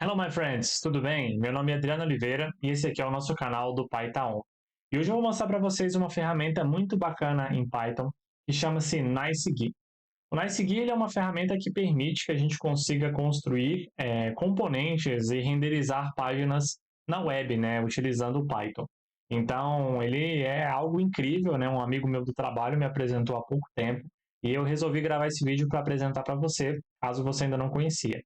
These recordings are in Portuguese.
Hello, my friends, tudo bem? Meu nome é Adriano Oliveira e esse aqui é o nosso canal do Python. E hoje eu vou mostrar para vocês uma ferramenta muito bacana em Python que chama-se NiceGui. O NiceGui ele é uma ferramenta que permite que a gente consiga construir componentes e renderizar páginas na web, né, utilizando o Python. Então, ele é algo incrível, né? Um amigo meu do trabalho me apresentou há pouco tempo e eu resolvi gravar esse vídeo para apresentar para você, caso você ainda não conhecia.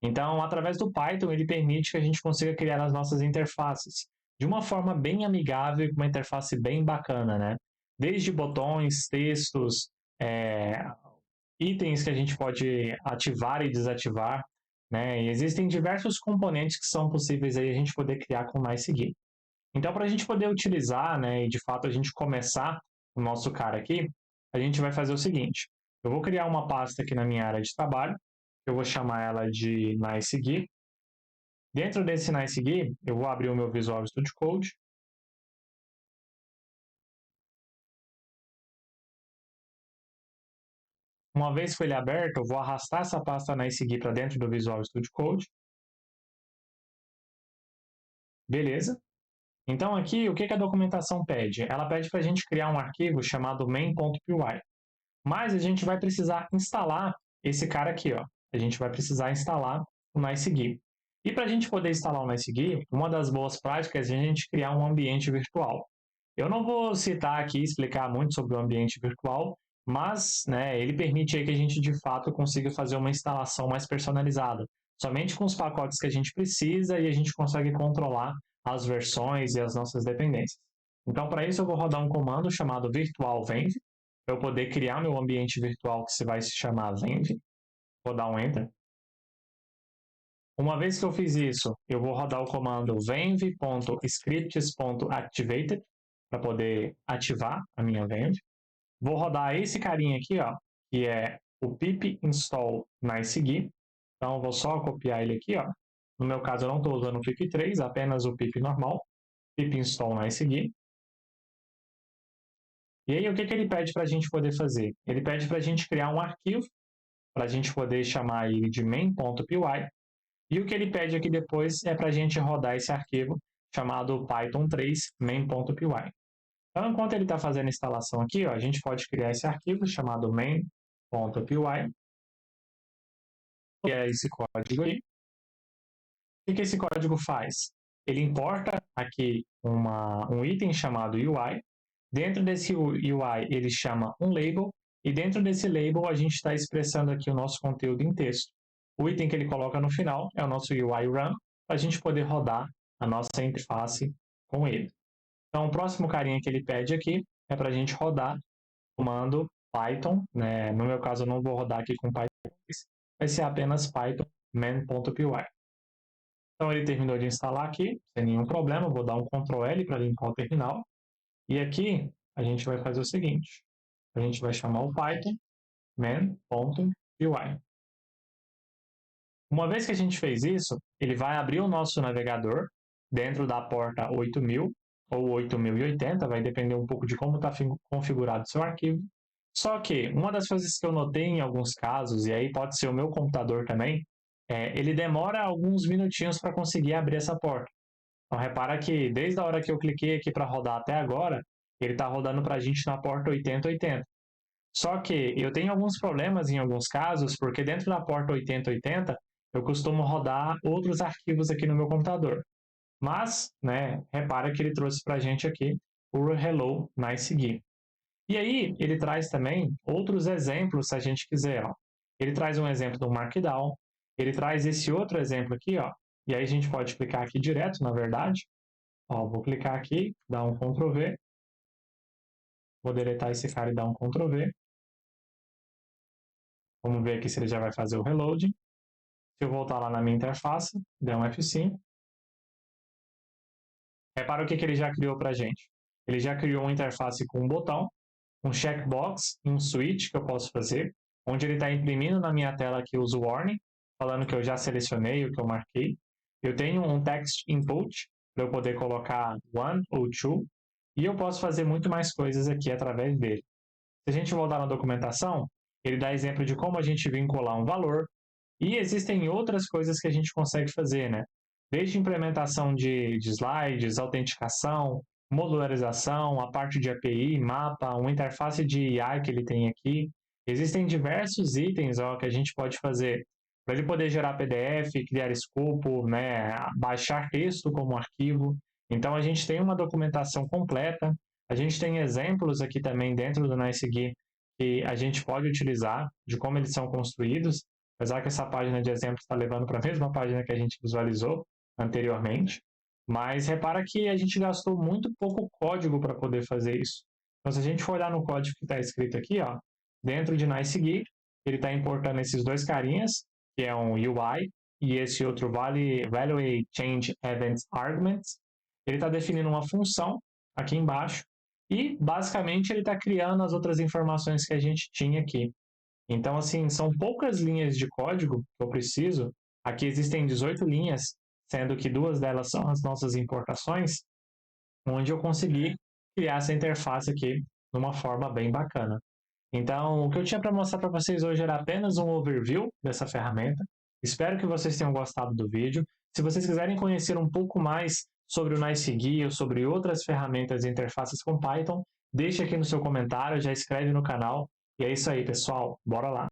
Então, através do Python, ele permite que a gente consiga criar as nossas interfaces de uma forma bem amigável e com uma interface bem bacana, né? Desde botões, textos, é, itens que a gente pode ativar e desativar, né? E existem diversos componentes que são possíveis aí a gente poder criar com o NiceGui. Então, para a gente poder utilizar, né, e de fato a gente começar o nosso cara aqui, a gente vai fazer o seguinte. Eu vou criar uma pasta aqui na minha área de trabalho, eu vou chamar ela de NiceGui. Dentro desse NiceGui, eu vou abrir o meu Visual Studio Code. Uma vez que ele é aberto, eu vou arrastar essa pasta NiceGui para dentro do Visual Studio Code. Beleza. Então aqui, o que a documentação pede? Ela pede para a gente criar um arquivo chamado main.py. Mas a gente vai precisar instalar esse cara aqui, ó. A gente vai precisar instalar o NiceGui. E para a gente poder instalar o NiceGui, uma das boas práticas é a gente criar um ambiente virtual. Eu não vou citar aqui e explicar muito sobre o ambiente virtual, mas né, ele permite aí que a gente de fato consiga fazer uma instalação mais personalizada, somente com os pacotes que a gente precisa e a gente consegue controlar as versões e as nossas dependências. Então, para isso, eu vou rodar um comando chamado virtual-venv, para eu poder criar meu ambiente virtual que vai se chamar venv. Vou dar um Enter. Uma vez que eu fiz isso, eu vou rodar o comando venv.scripts.activated para poder ativar a minha venv. Vou rodar esse carinha aqui, ó, que é o pip install NiceGui. Então, eu vou só copiar ele aqui, ó. No meu caso, eu não estou usando o pip3, apenas o pip normal. Pip install NiceGui. E aí, o que ele pede para a gente poder fazer? Ele pede para a gente criar um arquivo, para a gente poder chamar ele de main.py. E o que ele pede aqui depois é para a gente rodar esse arquivo chamado python3 main.py. Então, enquanto ele está fazendo a instalação aqui, ó, a gente pode criar esse arquivo chamado main.py, que é esse código aí. O que esse código faz? Ele importa aqui um item chamado UI. Dentro desse UI, ele chama um label. E dentro desse label, a gente está expressando aqui o nosso conteúdo em texto. O item que ele coloca no final é o nosso UI run, para a gente poder rodar a nossa interface com ele. Então, o próximo carinha que ele pede aqui é para a gente rodar o comando Python. Né? No meu caso, eu não vou rodar aqui com Python, vai ser apenas Python man.py. Então, ele terminou de instalar aqui, sem nenhum problema. Vou dar um Ctrl L para limpar o terminal. E aqui, a gente vai fazer o seguinte. A gente vai chamar o Python man.py. Uma vez que a gente fez isso, ele vai abrir o nosso navegador dentro da porta 8000 ou 8080, vai depender um pouco de como está configurado o seu arquivo. Só que uma das coisas que eu notei em alguns casos, e aí pode ser o meu computador também, ele demora alguns minutinhos para conseguir abrir essa porta. Então repara que desde a hora que eu cliquei aqui para rodar até agora, ele está rodando para a gente na porta 8080. Só que eu tenho alguns problemas em alguns casos, porque dentro da porta 8080 eu costumo rodar outros arquivos aqui no meu computador. Mas, né, repara que ele trouxe para a gente aqui o Hello NiceGui. E aí, ele traz também outros exemplos, se a gente quiser. Ó. Ele traz um exemplo do Markdown, ele traz esse outro exemplo aqui, ó, e aí a gente pode clicar aqui direto, na verdade. Ó, vou clicar aqui, dar um Ctrl V. Vou deletar esse cara e dar um Ctrl V. Vamos ver aqui se ele já vai fazer o reloading. Se eu voltar lá na minha interface, der um F5. Repara o que ele já criou para a gente. Ele já criou uma interface com um botão, um checkbox e um switch que eu posso fazer, onde ele está imprimindo na minha tela aqui os warning, falando que eu já selecionei o que eu marquei. Eu tenho um text input para eu poder colocar one ou two, e eu posso fazer muito mais coisas aqui através dele. Se a gente voltar na documentação, ele dá exemplo de como a gente vincular um valor, E existem outras coisas que a gente consegue fazer, né? Desde implementação de slides, autenticação, modularização, a parte de API, mapa, uma interface de IA que ele tem aqui. Existem diversos itens ó, que a gente pode fazer para ele poder gerar PDF, criar escopo, né, baixar texto como arquivo. Então, a gente tem uma documentação completa. A gente tem exemplos aqui também dentro do NiceGui que a gente pode utilizar de como eles são construídos, apesar que essa página de exemplos está levando para a mesma página que a gente visualizou anteriormente. Mas repara que a gente gastou muito pouco código para poder fazer isso. Então, se a gente for olhar no código que está escrito aqui, ó, dentro de NiceGui, ele está importando esses dois carinhas, que é um UI, e esse outro Value Change Events Arguments. Ele está definindo uma função aqui embaixo, e basicamente ele está criando as outras informações que a gente tinha aqui. Então, assim, são poucas linhas de código que eu preciso. Aqui existem 18 linhas, sendo que 2 delas são as nossas importações, onde eu consegui criar essa interface aqui de uma forma bem bacana. Então, o que eu tinha para mostrar para vocês hoje era apenas um overview dessa ferramenta. Espero que vocês tenham gostado do vídeo. Se vocês quiserem conhecer um pouco mais sobre o NiceGui ou sobre outras ferramentas e interfaces com Python, deixe aqui no seu comentário, já escreve no canal. E é isso aí, pessoal. Bora lá!